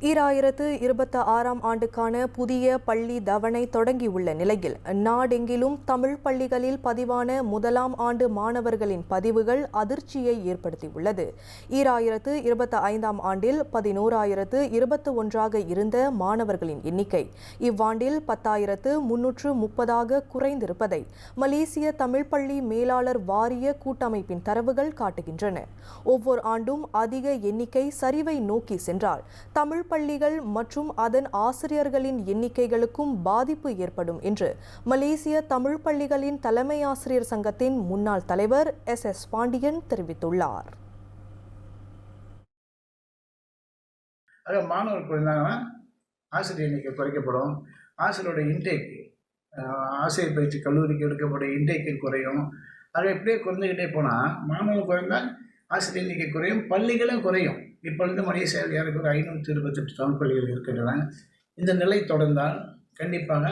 2026ஆம் ஆண்டுக்கான புதிய பள்ளி தவணை தொடங்கியுள்ள நிலையில் நாடெங்கிலும் தமிழ் பள்ளிகளில் பதிவான முதலாம் ஆண்டு மாணவர்களின் பதிவுகள் அதிர்ச்சியை ஏற்படுத்தியுள்ளது. 2025ஆம் ஆண்டில் 11,021ஆக இருந்த மாணவர்களின் எண்ணிக்கை இவ்வாண்டில் 10,330ஆக குறைந்திருப்பதை மலேசிய தமிழ் பள்ளி மேலாளர் வாரிய கூட்டமைப்பின் தரவுகள் காட்டுகின்றன. ஒவ்வொரு ஆண்டும் அதிக எண்ணிக்கை சரிவை நோக்கி சென்றால் தமிழ் பள்ளிகள் மற்றும் அதன் ஆசிரியர்களின் எண்ணிக்கைகளுக்கும் பாதிப்பு ஏற்படும் என்று மலேசிய தமிழ் பள்ளிகளின் தலைமை ஆசிரியர் சங்கத்தின் முன்னாள் தலைவர் SS பாண்டியன் தெரிவித்துள்ளார். மாணவர் குறைந்தாங்கன்னா ஆசிரியர் எண்ணிக்கை குறைக்கப்படும். ஆசிரியரோட இன்டேக், ஆசிரியர் பயிற்சி கல்லூரிக்கு எடுக்கப்படும் இன்டேக்கு குறையும். அதை எப்படியே குறைஞ்சிக்கிட்டே போனால் மாணவர் குறைந்தால் ஆசிரியர் எண்ணிக்கை குறையும், பள்ளிகளும் குறையும். இப்பொழுது மலேசியாவில் ஏறக்குறைய 528 தமிழ் பள்ளிகள் இருக்கின்றன. இந்த நிலை தொடர்ந்தால் கண்டிப்பாக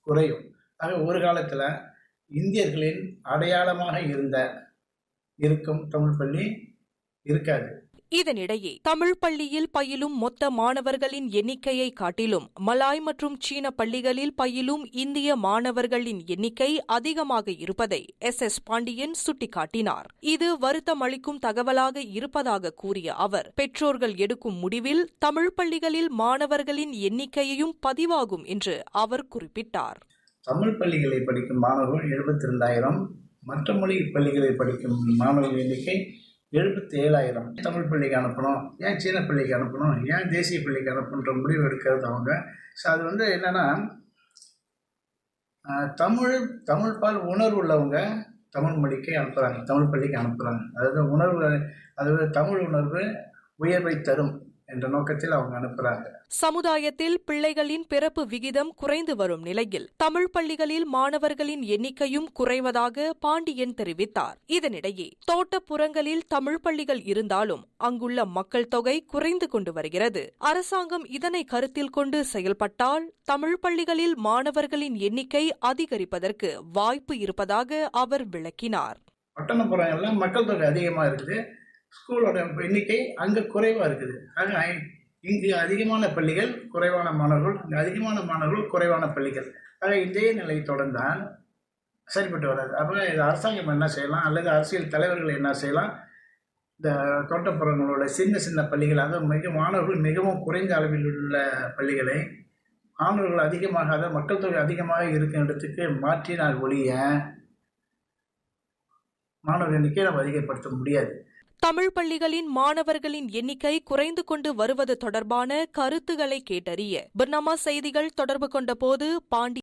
குறையும். ஆக ஒரு காலத்தில் இந்தியர்களின் அடையாளமாக இருக்கும் தமிழ் பள்ளி இருக்காது. இதனிடையே தமிழ் பள்ளியில் பயிலும் மொத்த மாணவர்களின் எண்ணிக்கையை காட்டிலும் மலாய் மற்றும் சீன பள்ளிகளில் பயிலும் இந்திய மாணவர்களின் எண்ணிக்கை அதிகமாக இருப்பதை SS பாண்டியன் சுட்டிக்காட்டினார். இது வருத்தம் அளிக்கும் தகவலாக இருப்பதாக கூறிய அவர், பெற்றோர்கள் எடுக்கும் முடிவில் தமிழ் பள்ளிகளில் மாணவர்களின் எண்ணிக்கையும் பதிவாகும் என்று அவர் குறிப்பிட்டார். தமிழ் பள்ளிகளை படிக்கும் மாணவர்கள் 72,000, மற்ற மொழி பள்ளிகளில் படிக்கும் மாணவர்கள் எண்ணிக்கை 77,000. தமிழ் பள்ளிக்கு அனுப்பணும், ஏன் சீன பள்ளிக்கு அனுப்பணும், ஏன் தேசிய பள்ளிக்கு அனுப்பணுன்ற முடிவு எடுக்கிறது அவங்க. ஸோ அது என்னென்னா, தமிழ் பால் உணர்வு உள்ளவங்க தமிழ் மொழிக்கு அனுப்புகிறாங்க, தமிழ் பள்ளிக்கு அனுப்புகிறாங்க. அதாவது தமிழ் உணர்வு உயர்வை தரும் என்ற நோக்கத்தில் அவங்க அனுப்புகிறாங்க. சமுதாயத்தில் பிள்ளைகளின் பிறப்பு விகிதம் குறைந்து வரும் நிலையில் தமிழ் பள்ளிகளில் மாணவர்களின் எண்ணிக்கையும் குறைவதாக பாண்டியன் தெரிவித்தார். இதனிடையே தோட்டப்புறங்களில் தமிழ் பள்ளிகள் இருந்தாலும் அங்குள்ள மக்கள் தொகை குறைந்து கொண்டு வருகிறது. அரசாங்கம் இதனை கருத்தில் கொண்டு செயல்பட்டால் தமிழ் பள்ளிகளில் மாணவர்களின் எண்ணிக்கை அதிகரிப்பதற்கு வாய்ப்பு இருப்பதாக அவர் விளக்கினார். பட்டணப்புறங்களில் மக்கள் தொகை அதிகமாக இருக்குது, ஸ்கூலோட எண்ணிக்கை அங்கே குறைவாக இருக்குது. ஆக இங்கு அதிகமான பள்ளிகள், குறைவான மாணவர்கள், அங்கே அதிகமான மாணவர்கள், குறைவான பள்ளிகள். ஆக இதே நிலை தொடர்ந்தால் சரிப்பட்டு வராது. அப்போ இது அரசாங்கம் என்ன செய்யலாம், அல்லது அரசியல் தலைவர்கள் என்ன செய்யலாம், இந்த தோட்டப்புறங்களோட சின்ன பள்ளிகள், அதாவது மாணவர்கள் மிகவும் குறைந்த அளவில் உள்ள பள்ளிகளை மாணவர்கள் அதிகமாக, அதாவது மக்கள் தொகை அதிகமாக இருக்கும் இடத்துக்கு மாற்றினால் ஒழிய மாணவர் எண்ணிக்கையை நம்ம அதிகப்படுத்த முடியாது. தமிழ் பள்ளிகளின் மாணவர்களின் எண்ணிக்கை குறைந்து கொண்டு வருவது தொடர்பான கருத்துக்களை கேட்டறிய பர்னாமா செய்திகள் தொடர்பு கொண்டபோது பாண்டி